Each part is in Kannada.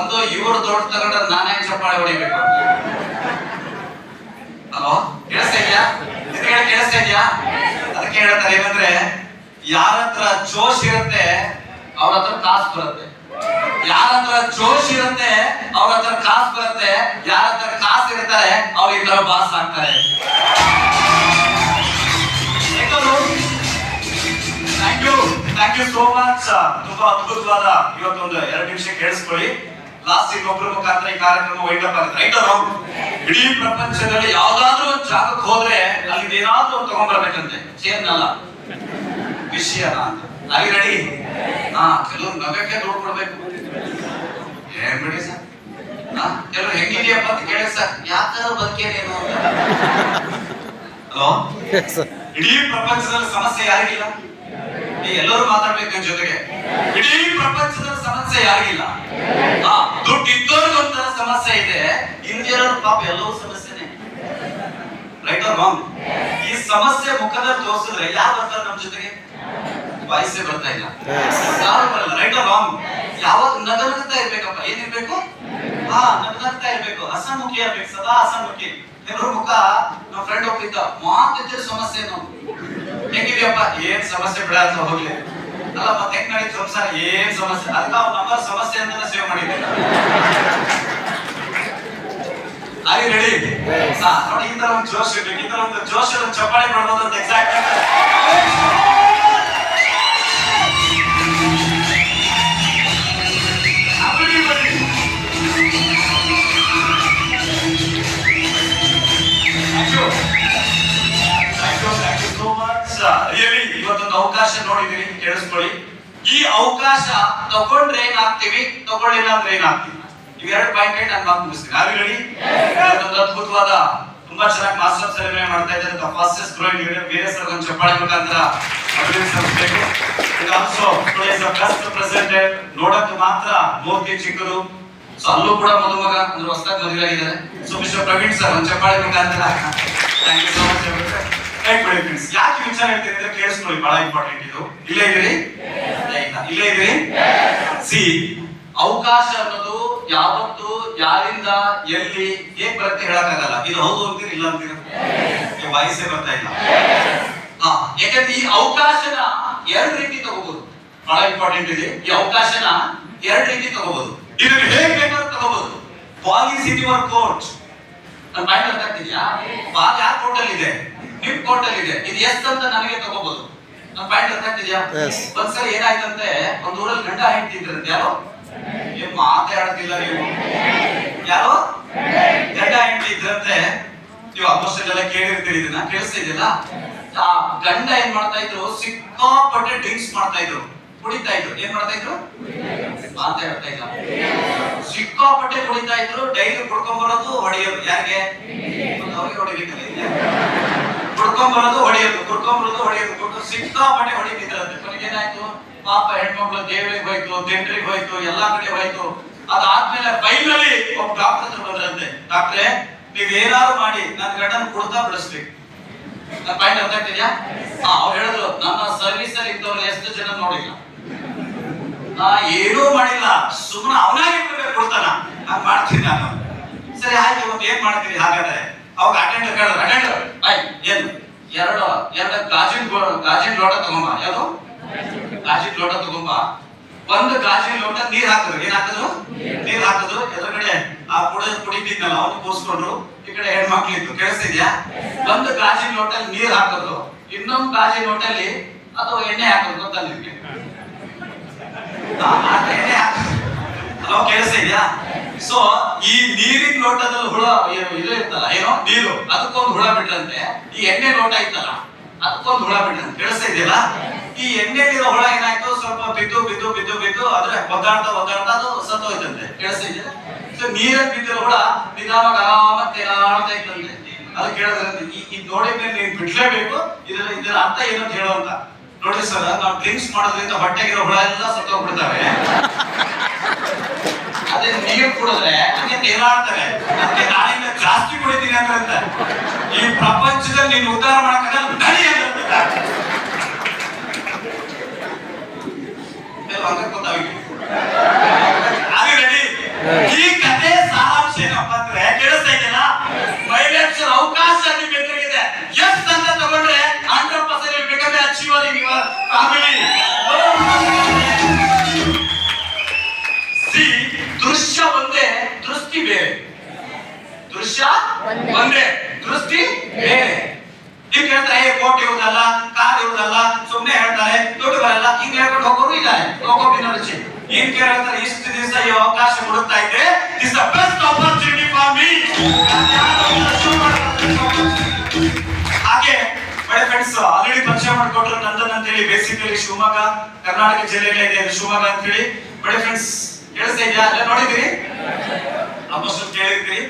ಒಂದು ಇವರು ದೊಡ್ಡ ತಗೊಂಡ್ರೆ ನಾನೇ ಚಪ್ಪಾಳೆ ಹೊಡಿಬೇಕು. ಹಲೋ, ಕೇಳಿಸ್ತಾ ಇದೆಯಾ? ಕೇಳಿಸ್ತಾ ಇದೆಯಾ? ಅದಕ್ಕೆ ಹೇಳ್ತಾರೆ ಏನಂದ್ರೆ, ಯಾರ ಹತ್ರ ಜೋಶ್ ಇರುತ್ತೆ ಅವ್ರ ಹತ್ರ ಕಾಸು ಬರುತ್ತೆ, ಯಾರ ಹತ್ರ ಜೋಶ್ ಇರುತ್ತೆ ಅವ್ರ ಹತ್ರ ಕಾಸು ಬರುತ್ತೆ, ಯಾರ ಹತ್ರ ಕಾಸು ಇರ್ತಾರೆ ಅವ್ರ ಈ ತರ ಬಾಸ್ ಆಗ್ತಾರೆ. Thank you so much. ತುಂಬಾ ಅದ್ಭುತವಾದ ಇವತ್ತೊಂದು 2 ನಿಮಿಷ ಕೇಳಿಸ್ಕೊಳ್ಳಿ. ಲಾಸ್ಟ್ ಇನ್ನೊಬ್ಬರ ಮುಖಾಂತರ ಈ ಕಾರ್ಯಕ್ರಮ ವೈಂಡಪ್ ಆಗುತ್ತೆ. Right or wrong? ಇಡೀ ಪ್ರಪಂಚದಲ್ಲಿ ಯಾವ್ದಾದ್ರೂ ಒಂದು ಜಾಗಕ್ಕೆ ಹೋದ್ರೆ ಅಲ್ಲಿ ಏನಾದ್ರೂ ಒಂದು ತಗೊಂಡ್ಬರ್ಬೇಕಂತೆ, ಚೇರ್ನಲ್ಲ ವಿಷಯನ ಅಂತ. ಅಲ್ಲಿ ರೆಡಿ? ಕೆಲವ್ರು ನಗಕ್ಕೆ ದುಡ್ಡು ಕೊಡ್ಬೇಕು. ಏನ್ ಬಿಡಿ ಸರ್, ಕೆಲವ್ರು ಹೆಂಗಿದೆಯಪ್ಪ ಅಂತ ಕೇಳಿ ಸರ್, ಯಾಕಂದ್ರೆ ಬದುಕೇನೇನು ಅಂತ. ಹಲೋ, ಇಡೀ ಪ್ರಪಂಚದಲ್ಲಿ ಸಮಸ್ಯೆ ಯಾರಿಗಿಲ್ಲ? ಎಲ್ಲರೂ ಮಾತಾಡ್ಬೇಕು ನನ್ನ ಜೊತೆಗೆ. ಇಡೀ ಪ್ರಪಂಚದ ಸಮಸ್ಯೆ ಯಾರಿಗಿಲ್ಲ? ದುಡ್ಡು ಇದ್ದವ್ರಿಗೊಂಥರ ಸಮಸ್ಯೆ ಇದೆ, ಇಂದಿಯರ ಪಾಪ ಎಲ್ಲವೂ ಸಮಸ್ಯೆನೆ. Right or wrong? ಈ ಸಮಸ್ಯೆ ಮುಖದಲ್ಲಿ ತೋರಿಸಿದ್ರೆ ಯಾರು ಬರ್ತಾರೆ ನಮ್ಮ ಜೊತೆಗೆ? ವಯಸ್ಸೇ ಬರ್ತಾ ಇಲ್ಲ, ಯಾರು ಬರಲ್ಲ. Right or wrong? ಯಾವಾಗ ನಗನಗ್ತಾ ಇರ್ಬೇಕಪ್ಪ. ಏನಿರ್ಬೇಕು? ನಗನಗ್ತಾ ಇರ್ಬೇಕು, ಹಸನ್ಮುಖಿ ಇರ್ಬೇಕು, ಸದಾ ಹಸನ್ಮುಖಿ. ಎಲ್ಲರೂ ಮುಖ, ನಮ್ಮ ಫ್ರೆಂಡ್ ಹೋಗ್ತಿದ್ದ, ಮಾತಿದ್ರೆ ಸಮಸ್ಯೆ ನಾವು ಹೆಂಗಿದ್ಯಪ್ಪ, ಏನ್ ಸಮಸ್ಯೆ ಬಿಡ ಅಂತ ಹೋಗ್ಲಿ. ಅಲ್ಲ ಮತ್ತೆ ಹೆಂಗ್ ನಡೀತು ಸಂಸಾರ, ಏನ್ ಸಮಸ್ಯೆ? ಅದಕ್ಕೆ ಅವ್ರ ನಂಬರ್ ಸಮಸ್ಯೆ ಅಂತ ಸೇವ್ ಮಾಡಿದ್ದೆ. ಅಲ್ಲಿ ರೆಡಿ? ನೋಡಿ, ಈ ತರ ಒಂದು ಜೋಶ್ ಇರ್ಬೇಕು, ಈ ತರ ಒಂದು ಜೋಶ್ ಚಪ್ಪಾಳೆ ಮಾಡ್ಬೋದು ಅಂತ. ಎಕ್ಸಾಕ್ಟ್ ಇವತ್ತೊಂದು ಅವಕಾಶ ನೋಡಿದೀನಿ, ಕೇಳಿಸ್ಕೊಳ್ಳಿ. ಈ ಅವಕಾಶ ತಗೊಂಡ್ರೆ ಏನಾಗ್ತೀವಿ, ತಗೊಳ್ಳಿಲ್ಲ ಅಂದ್ರೆ ಏನಾಗ್ತೀವಿ. ಇವೆರಡು ಪಾಯಿಂಟ್ ನಾನು ಮಾತು ಮುಗಿಸ್ತೀನಿ. ನಾವೇ ರೆಡಿ? ಇವತ್ತೊಂದು ಅದ್ಭುತವಾದ, ತುಂಬಾ ಚೆನ್ನಾಗಿ ಮಾಸ್ಟರ್ ಸೆಲೆಬ್ರೇಟ್ ಮಾಡ್ತಾ ಇದ್ದಾರೆ. ಫಾಸ್ಟೆಸ್ಟ್ ಗ್ರೋಯಿಂಗ್ ಲೀಡರ್ ಬೇರೆ ಸರ್ ಒಂದು ಚಪ್ಪಾಳೆ ಮುಖಾಂತರ ಅಭಿನಂದಿಸಬೇಕು. ಇದು also today is the best presented. ನೋಡಕ್ಕೆ ಮಾತ್ರ ಮೂರ್ತಿ ಚಿಕ್ಕದು, ಸೊ ಅಲ್ಲೂ ಕೂಡ ಮದುಮಗ ಅಂದ್ರೆ ಹೊಸದಾಗಿ ಮದುವೆ ಆಗಿದ್ದಾರೆ. ಸೊ ಮಿಸ್ಟರ್ ಪ್ರವೀಣ್ ಸರ್ ಒಂದು ಚಪ್ಪಾಳೆ ಮುಖಾಂತರ. Thank you so much. ಯಾಕೆ ವಿಚಾರ ಹೇಳ್ತೀನಿ ಅಂದ್ರೆ ಕೇಳಿಸ್ಕೊಳ್ಳಿ, ಬಹಳ ಇಂಪಾರ್ಟೆಂಟ್ ಇದು. ಇಲ್ಲೇ ಇದ್ದೀರಿ? ಇಲ್ಲೇ ಇದ್ದೀರಿ? ಸಿ, ಅವಕಾಶ ಅನ್ನೋದು ಯಾವತ್ತು ಯಾರಿಂದ ಎಲ್ಲಿ ಹೇಗ್ ಬರುತ್ತೆ ಹೇಳಕ್ಕಾಗಲ್ಲ. ಇದು ಹೌದು ಅಂತೀರಿ, ಇಲ್ಲ ಅಂತೀರ? ವಯಸ್ಸೇ ಬರ್ತಾ ಇಲ್ಲ. ಯಾಕಂದ್ರೆ ಈ ಅವಕಾಶನ 2 ರೀತಿ ತಗೋಬಹುದು. ಬಹಳ ಇಂಪಾರ್ಟೆಂಟ್ ಇದೆ. ಈ ಅವಕಾಶನ 2 ರೀತಿ ತಗೋಬಹುದು. ಇದನ್ನ ಹೇಗ್ ಬೇಕಾದ್ರೂ ತಗೋಬಹುದು. Ball is in your court. ನನ್ನ ಪಾಯಿಂಟ್ ಅರ್ಥ ಆಗ್ತಿದ್ಯಾ? ಬಾಲ್ ಯಾರ ಕೋರ್ಟ್ ಅಲ್ಲಿ ಇದೆ? ನಿಮ್ ಕೋರ್ಟ್ ಅಲ್ಲಿ ಇದೆ. ಇದು ಎಸ್ ಅಂತ ನನಗೆ ತಗೋಬಹುದು. ನನ್ನ ಪಾಯಿಂಟ್ ಅರ್ಥ ಆಗ್ತಿದ್ಯಾ? ಒಂದ್ಸರಿ ಏನಾಯ್ತಂತೆ, ಒಂದ್ ಊರಲ್ಲಿ ಗಂಡ ಹೆಂಡತಿ ಇದ್ರಂತೆ. ಯಾರೋ ಏನ್ ಮಾತಾಡ್ತಿಲ್ಲ ನೀವು? ಯಾರೋ ಗಂಡ ಹೆಂಡತಿ ಇದ್ರಂತೆ. ನೀವು ಆಲ್ಮೋಸ್ಟ್ ಎಲ್ಲ ಕೇಳಿರ್ತೀರಿ, ಇದನ್ನ ಕೇಳಿಸ್ತಿದ್ದಿಲ್ಲ? ಆ ಗಂಡ ಏನ್ ಮಾಡ್ತಾ ಇದ್ರು, ಸಿಕ್ಕಾಪಟ್ಟೆ ಡ್ರಿಂಕ್ಸ್ ಮಾಡ್ತಾ ಇದ್ರು, ಕುಡಿತಾ ಇದ್ರು. ಏನ್ ಮಾಡ್ತಾ ಇದ್ರು? ಮಾತಾಡ್ತಾ ಇಲ್ಲ. ಸಿಕ್ಕಾಪಟ್ಟೆ ಕುಡಿತಾ ಇದ್ರು. ಡೈಲಿ ಕುಡ್ಕೊಂಡ್ ಬರೋದು, ಹೊಡೆಯೋದು. ಯಾರಿಗೆ? ಅವ್ರಿಗೆ ಹೊಡಿಬೇಕಲ್ಲ. ಕುಡ್ಕೊಂಡ್ ಬರೋದು, ಹೊಡೆಯೋದು, ಕುಡ್ಕೊಂಡ್ ಬರೋದು, ಹೊಡೆಯೋದು, ಕೊಟ್ಟು ಸಿಕ್ಕಾಪಟ್ಟೆ ಹೊಡಿತಿದ್ರಂತೆ. ಕೊನೆಗೆ ಏನಾಯ್ತು, ಪಾಪ ಹೆಣ್ಮಕ್ಳು ದೇವರಿಗೆ ಹೋಯ್ತು, ತೆಂಡ್ರಿಗೆ ಹೋಯ್ತು, ಎಲ್ಲಾ ಕಡೆ ಹೋಯ್ತು. ಅದಾದ್ಮೇಲೆ ಫೈನಲಿ ಒಬ್ಬ ಡಾಕ್ಟರ್ ಹತ್ರ ಬಂದ್ರಂತೆ. ಡಾಕ್ಟ್ರೇ, ನೀವ್ ಏನಾದ್ರು ಮಾಡಿ ನನ್ನ ಗಂಡನ ಕುಡ್ತಾ ಬಿಡಿಸ್ಬೇಕು. ನನ್ನ ಪಾಯಿಂಟ್ ಅರ್ಥ ಆಗ್ತಿದ್ಯಾ? ಅವ್ರು ಹೇಳಿದ್ರು, ನನ್ನ ಸರ್ವಿಸ್ ಅಲ್ಲಿ ಇದ್ದವ್ರು ಎಷ್ಟು ಜನ ನೋಡಿಲ್ಲ, ನಾ ಏನೂ ಮಾಡಿಲ್ಲ, ಸುಮ್ಮನೆ ಅವನಾಗಿ ಕೊಡ್ತಾನ, ನಾನ್ ಮಾಡ್ತೀನಿ ನಾನು. ಸರಿ ಆಯ್ತು, ಇವತ್ತು ಏನ್ ಮಾಡ್ತೀರಿ ಹಾಗಾದ್ರೆ? ಅವಾಗ ಅಟೆಂಡರ್ ಕೇಳಿದ್ರು, ಅಟೆಂಡರ್ ಬಾಯ್, ಏನು ಎರಡು ಗಾಜಿನ ಲೋಟ ತಗೊಂಬ. ಯಾವುದು? ಗಾಜಿನ ಲೋಟ ತಗೊಂಬ. ಒಂದು ಗಾಜಿನ ಲೋಟ ನೀರ್ ಹಾಕಿದ್ರು. ಏನ್ ಹಾಕಿದ್ರು? ನೀರ್ ಹಾಕಿದ್ರು. ಎದುರುಗಡೆ ಆ ಕುಡಿತಿದ್ನಲ್ಲ ಅವನು ಕೂರ್ಸ್ಕೊಂಡ್ರು, ಈ ಕಡೆ ಹೆಣ್ಮಕ್ಳಿತ್ತು. ಕೇಳಿಸ್ತಿದ್ಯಾ? ಒಂದು ಗಾಜಿನ ಲೋಟಲ್ಲಿ ನೀರ್ ಹಾಕಿದ್ರು, ಇನ್ನೊಂದು ಗಾಜಿನ ಲೋಟಲ್ಲಿ ಅದು ಎಣ್ಣೆ ಹಾಕಿದ್ರು. ಗೊತ್ತಲ್ಲ ನಿಮ್ಗೆ? ಎಣ್ಣೆ ಹಾಕಿದ್ರು. ಅಲೋ, ಕೇಳಿಸ್ತಿದ್ಯಾ? ಸೊ ಈ ನೀರಿನ ಲೋಟದಲ್ಲಿ ಹುಳ ಇದು ಇರ್ತಲ್ಲ, ಏನೋ ನೀರು, ಅದಕ್ಕೊಂದು ಹುಳ ಬಿಟ್ರಂತೆ. ಈ ಎಣ್ಣೆ ಲೋಟ ಇತ್ತಲ್ಲ, ಅದಕ್ಕೊಂದು ಹುಳ ಬಿಟ್ರಂತೆ. ಕೇಳಿಸ್ತಾ ಇದೆಯಲ್ಲ? ಈ ಎಣ್ಣೆಲಿರೋ ಹುಳ ಏನಾಯ್ತು, ಸ್ವಲ್ಪ ಬಿದ್ದು ಬಿದ್ದು ಬಿದ್ದು ಬಿದ್ದು ಅದ್ರೆ ಒದ್ದಾಡ್ತಾ ಒದ್ದಾಡ್ತಾ ಅದು ಸತ್ತೋಯ್ತಂತೆ. ಕೇಳಿಸ್ತಾ ಇದೆಯಲ್ಲ? ಸೊ ನೀರಲ್ಲಿ ಬಿದ್ದಿರೋ ಹುಳ ನಿಧಾನವಾಗಿ ಆರಾಮಾಗಿ ತೇಲಾಡ್ತಾ ಇತ್ತಂತೆ. ಅದು ಕೇಳಿದ್ರೆ ಈ ನೋಡಿದ್ರೆ ನೀನ್ ಬಿಡ್ಲೇಬೇಕು, ಇದರ ಅರ್ಥ ಏನು ಅಂತ ಹೇಳುವಂತ. ನೋಡಿ ಸರ್, ನಾವು ಡ್ರಿಂಕ್ಸ್ ಮಾಡೋದ್ರಿಂದ ಹೊಟ್ಟೆಗಿರೋ ಹುಳ ಎಲ್ಲ ಸತ್ತೋಗ್ಬಿಡ್ತವೆ. ಅದೇ ನೀರು ಕುಡಿದ್ರೆ ಹಂಗೆ ತೇಲಾಡ್ತವೆ. ಅದಕ್ಕೆ ನಾನಿಂದ ಜಾಸ್ತಿ ಕುಡಿತೀನಿ ಅಂತ. ಈ ಪ್ರಪಂಚದಲ್ಲಿ ನೀನು ಉದ್ಧಾರ ಮಾಡಕ್ಕಾಗಲ್ಲ, ನಡಿ ಅಂತ. ಹಂಗ ಗೊತ್ತಾಗಿ ರೆಡಿ ಹೋಗಿನ ರುಚಿ ಏನ್ ಕೇಳ್ತಾರೆ, ಇಷ್ಟು ದಿವಸ ಈ ಅವಕಾಶ ಕೊಡುತ್ತಾ ಇದ್ದೆ, this the best opportunity for me. ಹಾಗೆ ಬಡ ಫ್ರೆಂಡ್ಸ್ ಆಲ್ರೆಡಿ ಪರಿಚಯ ಮಾಡಿಕೊಟ್ರು ನಂದನ್ ಅಂತ ಹೇಳಿ. ಬೇಸಿಕಲಿ ಶಿವಮೊಗ್ಗ ಕರ್ನಾಟಕ ಜಿಲ್ಲೆಯಲ್ಲೇ ಇದೆ ಶಿವಮೊಗ್ಗ ಅಂತ ಹೇಳಿ. ಬಡ ಫ್ರೆಂಡ್ಸ್ ಕೇಳಿಸ್ತಾ ಇದೆಯಾ? ಅಲ್ಲ ನೋಡಿದಿರಿ, ಆಲ್ಮೋಸ್ಟ್ ಕೇಳಿದ್ರಿ.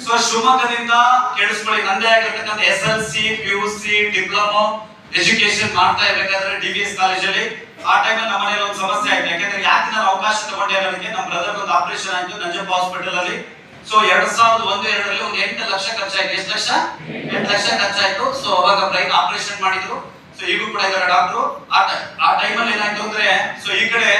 ಸೊ ಶಿವಮೊಗ್ಗದಿಂದ ಕೇಳಿಸ್ಕೊಳ್ಳಿ, ನಂದೇ ಆಗಿರ್ತಕ್ಕಂಥ SLC PUC ಡಿಪ್ಲೊಮಾ ಎಜುಕೇಶನ್ ಮಾಡ್ತಾ ಇರ್ಬೇಕಾದ್ರೆ DVS ಕಾಲೇಜಲ್ಲಿ ಆ ಟೈಮಲ್ಲಿ ನಮ್ಮ ಮನೇಲಿ ಒಂದು ಸಮಸ್ಯೆ ಆಯ್ತು. ಯಾಕಂದ್ರೆ ಯಾಕೆ ನಾನು ಅವಕಾಶ ತಗೊಂಡೆ ಅನ್ನೋದಕ್ಕೆ, ನಮ್ಮ ಬ್ರದರ್ ಒಂದು ಆಪರೇಷನ್ ಆಯ್ತು ನಂಜಪ್ಪ ಹಾಸ್ಪಿಟಲ್ ಅಲ್ಲಿ. ಸೊ 2001-2ರಲ್ಲಿ ಒಂದು 8 ಲಕ್ಷ ಖರ್ಚಾಯ್ತು. ಎಷ್ಟು ಲಕ್ಷ? 8 ಲಕ್ಷ ಖರ್ಚಾಯ್ತು. ಸೊ ಅವಾಗ ಬ್ರೈನ್ ಆಪರೇಷನ್ ಮಾಡಿದ್ರು. ಸೊ ಈಗೂ ಕೂಡ ಇದ್ದಾರೆ ಡಾಕ್ಟ್ರು. ಆ ಟೈಮಲ್ಲಿ ಏನಾಯ್ತು ಅಂದ್ರೆ, ಸೊ ಈ ಕಡೆ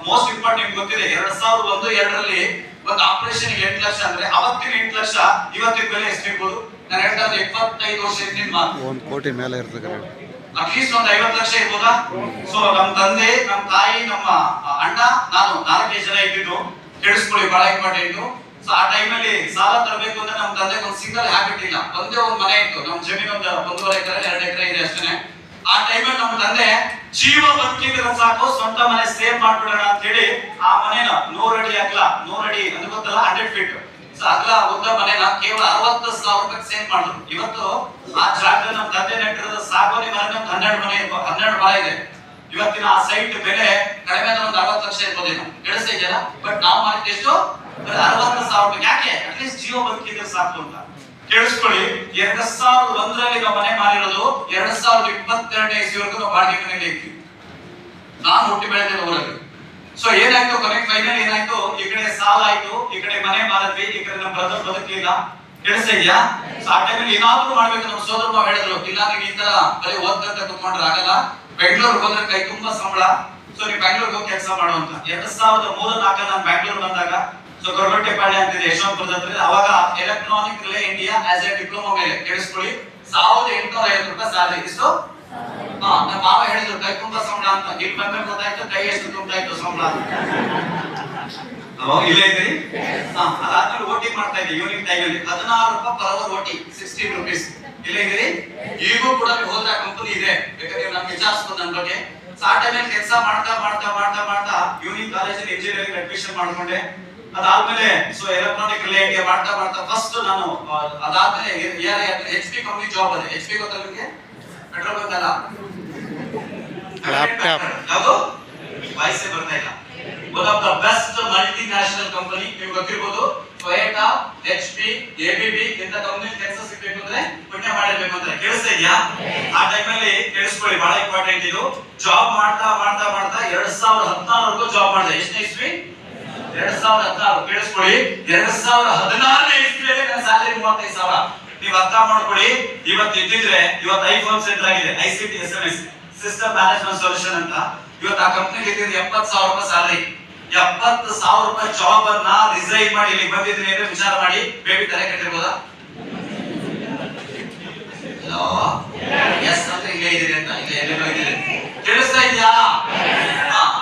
ಮೋಸ್ಟ್ ಇಂಪಾರ್ಟೆಂಟ್ ನಿಮ್ಗೆ ಗೊತ್ತಿದೆ, 2001-2ರಲ್ಲಿ ಒಂದು ಆಪರೇಷನ್ 8 ಲಕ್ಷ ಅಂದ್ರೆ ಅವತ್ತಿನ 8 ಲಕ್ಷ ಇವತ್ತಿನ ಬೆಲೆ ಎಷ್ಟಿರ್ಬೋದು? ನಾನು ಹೇಳ್ತಾ ಇದ್ದೆ 25 ವರ್ಷ ಹಿಂದಿನ ಮಾತು. 1 ಕೋಟಿ ಮೇಲೆ ಇರ್ತದೆ. ಅಟ್ಲೀಸ್ಟ್ ಒಂದು 50 ಲಕ್ಷ ಇರ್ಬೋದಾ? ಸೊ ನಮ್ಮ ತಂದೆ, ನಮ್ಮ ತಾಯಿ, ನಮ್ಮ ಅಣ್ಣ, ನಾನು 4 ಜನ ಇದ್ದಿದ್ದು. ಕೇಳಿಸ್ಕೊಳ್ಳಿ, ಬಹಳ ಇಂಪಾರ್ಟೆಂಟ್. ಸೊ ಆ ಟೈಮಲ್ಲಿ ಸಾಲ ತರಬೇಕು ಅಂದ್ರೆ ನಮ್ಮ ತಂದೆಗೆ ಒಂದು ಸಿಂಗಲ್ ಹ್ಯಾಬಿಟ್ ಇಲ್ಲ. ಒಂದೇ ಒಂದು ಮನೆ ಇತ್ತು, ನಮ್ಮ ಜಮೀನು ಒಂದು 1.5 ಎಕರೆ 2 ಎಕರೆ ಇದೆ ಅಷ್ಟೇ. ಆ ಟೈಮಲ್ಲಿ ನಮ್ಮ ತಂದೆ ಜೀವ ಬದುಕಿದ್ರೆ ಸಾಕು, ಸ್ವಂತ ಮನೆ ಸೇವ್ ಮಾಡ್ಬಿಡೋಣ ಅಂತ ಹೇಳಿ ಆ ಮನೇನ 100 ಅಡಿ ಅಗಲ, 100 ಅಡಿ ಅಂದ್ರೆ ಗೊತ್ತಲ್ಲ, 100 ಫೀಟ್ ಅಗಲ ಉದ್ದ ಮನೇನ ಕೇವಲ 60,000 ರೂಪಾಯಿ ಸೇವ್ ಮಾಡಿದ್ರು. ಇವತ್ತು ಆ ಜಾಗದಲ್ಲಿ ನಮ್ಮ ತಂದೆ ನೆಟ್ಟಿರೋದು ಸಾಗೋನಿ ಮನೆ 12 ಮರ ಇದೆ. ಇವತ್ತಿನ ಆ ಸೈಟ್ ಬೆಲೆ ಕಡಿಮೆ ಅಂದ್ರೆ ಒಂದು 60 ಲಕ್ಷ ಇರ್ಬೋದೇನೋ. ಕೇಳಿಸ್ತಾ ಇದೆಯಲ್ಲ? ಬಟ್ ನಾವು ಮಾಡಿದ್ದು ಎಷ್ಟು? 60,000 ರೂಪಾಯಿ. ಯಾಕೆ? ಅಟ್ಲೀಸ್ಟ್ ಜೀವ ಬದುಕಿದ್ರೆ ಸಾಕು ಅಂತ. ಕೇಳಿಸ್ಕೊಳ್ಳಿ, 2001ರಲ್ಲಿ ನಾವು ಮನೆ ಮಾರಿರೋದು, 2022ನೇ ಇಸ್ವಿವರೆಗೂ ನಾವು ಬಾಡಿಗೆ ಮನೆಯಲ್ಲಿ ಇದ್ವಿ. ನಾನು ಹುಟ್ಟಿ ಬೆಳೆದಿರೋ ಊರಲ್ಲಿ. ಸೊ ಏನಾಯ್ತು, ಕೊನೆಗೆ ಫೈನಲ್ ಏನಾಯ್ತು, ಈ ಕಡೆ ಸಾಲ ಆಯ್ತು, ಈ ಕಡೆ ಮನೆ ಮಾರಿದ್ವಿ, ಈ ಕಡೆ ನಮ್ಮ ಬ್ರದರ್ ಬದುಕಲಿಲ್ಲ. ಕೇಳಿಸ್ತಾ ಇದೆಯಾ? ಸೊ ಆ ಟೈಮಲ್ಲಿ ಏನಾದ್ರೂ ಮಾಡ್ಬೇಕು. ನಮ್ಮ ಸೋದರ ಮಾವ ಹೇಳಿದ್ರು, ಇಲ್ಲ ನೀವು ಈ ತರ ಬರೀ ಓದ್ಕೊಂತ ಕುತ್ಕೊಂಡ್ರೆ ಆಗಲ್ಲ, ಬೆಂಗಳೂರಿಗೆ ಹೋದ್ರೆ ಕೈ ತುಂಬಾ ಸಂಬಳ, ಸೊ ನೀವು ಬೆಂಗಳೂರಿಗೆ ಹೋಗಿ ಕೆಲಸ ಮಾಡುವಂತ. 2003-4 ನಾನು ಬೆಂಗಳೂರು ಬಂದಾಗ, ಸೊ ಗೊರಗೊಟ್ಟೆಪಾಳ್ಯ ಅಂತಿದೆ ಯಶವಂತಪುರದ ಹತ್ರ, ಅವಾಗ electronic relay India as A diploma ಮೇಲೆ ಕೇಳಿಸ್ಕೊಳ್ಳಿ 1850 ರೂಪಾಯಿ ಸ್ಯಾಲರಿ. ಇಷ್ಟು ನಮ್ಮ ಮಾವ ಹೇಳಿದ್ರು ಕೈ ತುಂಬಾ ಸಂಬಳ ಅಂತ. ಇಲ್ಲಿ ಬಂದ್ಮೇಲೆ ಗೊತ್ತಾಯ್ತು ಕೈ ಎಷ್ಟು ತುಂಬಾ ಇತ್ತು ಸಂಬಳ. ಇಲ್ಲ ಇದ್ರಿ? ಅದಾದ್ಮೇಲೆ ಓಟಿ ಮಾಡ್ತಾ ಇದ್ದೆ ಈವ್ನಿಂಗ್ ಟೈಮಲ್ಲಿ 16 ರೂಪಾಯಿ ಪರ್ ಅವರ್ ಓಟಿ, 16 ರೂಪೀಸ್. ಇಲ್ಲ ಇದ್ರಿ? ಈಗೂ ಕೂಡ ಹೋದ್ರೆ ಕಂಪನಿ ಇದೆ, ಬೇಕಾದ್ರೆ ನೀವು ನಮ್ಗೆ ವಿಚಾರಿಸ್ಬೋದು ನನ್ನ ಬಗ್ಗೆ. ಆ ಟೈಮಲ್ಲಿ ಕೆಲಸ ಮಾಡ್ತಾ ಮಾಡ್ತಾ ಮಾಡ್ತಾ ಮಾಡ್ತಾ ಯೂನಿಕ್ ಕಾಲೇಜಲ್ಲಿ ಇಂಜಿನಿಯರಿಂಗ್ ಅಡ್ಮಿಷನ್ ಮಾಡ್ಕೊಂಡೆ. ಅದಾದ್ಮೇಲೆ ಸೊ ಎಲೆಕ್ಟ್ರಾನಿಕ್ ರಿಲೇ ಇಂಡಿಯಾ ಮಾಡ್ತಾ ಮಾಡ್ತಾ ಫಸ್ಟ್ ನಾನು ಅದಾದ್ಮೇಲೆ HP ಕಂಪನಿ ಜಾಬ್ ಅದೇ. HP ಗೊತ್ತಾ ನಿಮಗೆ? ಪೆಟ್ರೋಲ್ ಬಂಕ್ ಅಲ್ಲ, ಲ್ಯಾಪ್ಟಾಪ್ ಯಾವುದು ವಾಯ್ಸೇ ಬರ್ತಾ ಇಲ್ಲ. One of the best multi national company, ನೀವು ಗೊತ್ತಿರಬಹುದು. ಟೊಯೋಟಾ, HP, ABB ಇಂತ ಕಂಪನಿ ಕೆಲಸ ಸಿಗಬೇಕು ಅಂದ್ರೆ ಪುಣ್ಯ ಮಾಡಿರ್ಬೇಕು ಅಂತ. ಕೇಳಿಸ್ತಾ ಇದೆಯಾ? ಆ ಟೈಮಲ್ಲಿ ಕೇಳಿಸ್ಕೊಳ್ಳಿ, ಬಹಳ ಇಂಪಾರ್ಟೆಂಟ್ ಇದು. ಜಾಬ್ ಮಾಡ್ತಾ ಮಾಡ್ತಾ ಮಾಡ್ತಾ 2014ವರೆಗೂ ಜಾಬ್ ಮಾಡಿದೆ. ಎಷ್ಟನೇ ಇಸ್ವಿ? 2016. ಕೇಳಿಸ್ಕೊಳ್ಳಿ, 2016ನೇ ಇಸ್ವಿಯಲ್ಲಿ ನನ್ನ ಸ್ಯಾಲರಿ 35,000. ನೀವು ಅರ್ಥ ಮಾಡ್ಕೊಳ್ಳಿ, ಇವತ್ತು ಇದ್ದಿದ್ರೆ ಇವತ್ತು ಐಫೋನ್ ಸೆಂಟರ್ ಆಗಿದೆ, ICT SMS system management solution ಅಂತ. ಇವತ್ತು ಆ ಕಂಪನಿಗೆ ಇದ್ದಿದ್ರೆ 70,000 ರೂಪಾಯಿ ಸ್ಯಾಲರಿ. 70,000 ರೂಪಾಯಿ ಜಾಬ್ ಅನ್ನ ರಿಸೈನ್ ಮಾಡಿ ಇಲ್ಲಿ ಬಂದಿದ್ರಿ ಅಂದ್ರೆ ವಿಚಾರ ಮಾಡಿ, ಬೇಬಿ ತಲೆ ಕೆಟ್ಟಿರ್ಬೋದಾ? ಎಸ್ ಅಂದ್ರೆ ಇಲ್ಲೇ ಇದೀರಿ ಅಂತ, ಇಲ್ಲೇ ಎಲ್ಲೆಲ್ಲೋ ಇದೀರಿ. ಕೇಳಿಸ್ತಾ ಇದೆಯಾ?